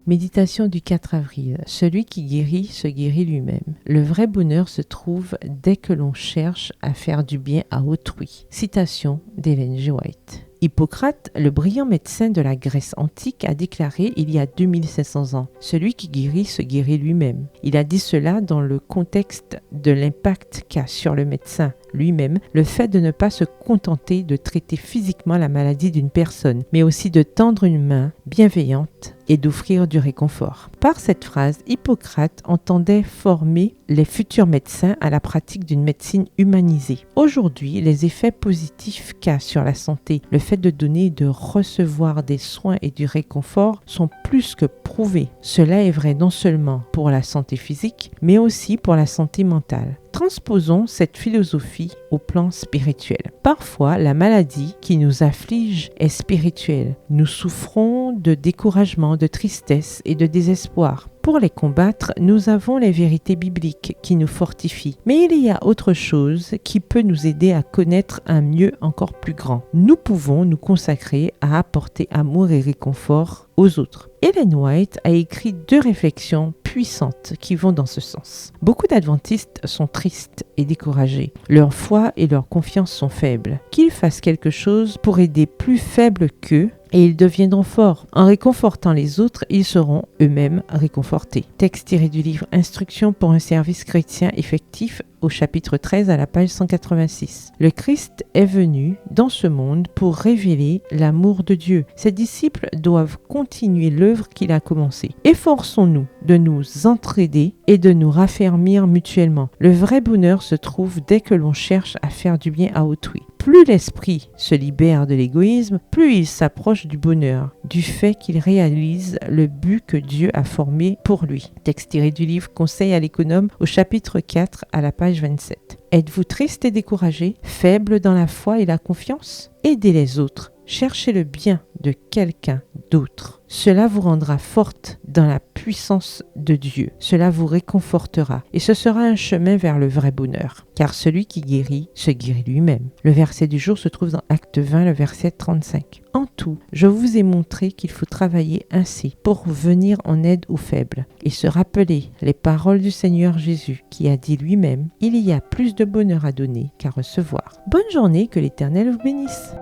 Méditation du 4 avril. Celui qui guérit se guérit lui-même. Le vrai bonheur se trouve dès que l'on cherche à faire du bien à autrui. Citation d'Ellen G. White. Hippocrate, le brillant médecin de la Grèce antique, a déclaré il y a 2500 ans « Celui qui guérit se guérit lui-même ». Il a dit cela dans le contexte de l'impact qu'a sur le médecin lui-même le fait de ne pas se contenter de traiter physiquement la maladie d'une personne, mais aussi de tendre une main bienveillante et d'offrir du réconfort. Par cette phrase, Hippocrate entendait former les futurs médecins à la pratique d'une médecine humanisée. Aujourd'hui, les effets positifs qu'a sur la santé le fait de donner et de recevoir des soins et du réconfort sont plus que prouvés. Cela est vrai non seulement pour la santé physique, mais aussi pour la santé mentale. Transposons cette philosophie au plan spirituel. Parfois, la maladie qui nous afflige est spirituelle. Nous souffrons de découragement, de tristesse et de désespoir. Pour les combattre, nous avons les vérités bibliques qui nous fortifient. Mais il y a autre chose qui peut nous aider à connaître un mieux encore plus grand. Nous pouvons nous consacrer à apporter amour et réconfort aux autres. Ellen White a écrit 2 réflexions puissantes qui vont dans ce sens. Beaucoup d'adventistes sont tristes et découragés. Leur foi et leur confiance sont faibles. Qu'ils fassent quelque chose pour aider plus faibles qu'eux, et ils deviendront forts. En réconfortant les autres, ils seront eux-mêmes réconfortés. Texte tiré du livre Instructions pour un service chrétien effectif au chapitre 13 à la page 186. Le Christ est venu dans ce monde pour révéler l'amour de Dieu. Ses disciples doivent continuer l'œuvre qu'il a commencée. Efforçons-nous de nous entraider et de nous raffermir mutuellement. Le vrai bonheur se trouve dès que l'on cherche à faire du bien à autrui. Plus l'esprit se libère de l'égoïsme, plus il s'approche du bonheur, du fait qu'il réalise le but que Dieu a formé pour lui. Texte tiré du livre Conseil à l'économe au chapitre 4 à la page 27. Êtes-vous triste et découragé, faible dans la foi et la confiance? Aidez les autres. Cherchez le bien de quelqu'un d'autre. Cela vous rendra forte dans la puissance de Dieu. Cela vous réconfortera et ce sera un chemin vers le vrai bonheur. Car celui qui guérit se guérit lui-même. Le verset du jour se trouve dans Acte 20, le verset 35. En tout, je vous ai montré qu'il faut travailler ainsi pour venir en aide aux faibles et se rappeler les paroles du Seigneur Jésus qui a dit lui-même « Il y a plus de bonheur à donner qu'à recevoir ». Bonne journée, que l'Éternel vous bénisse.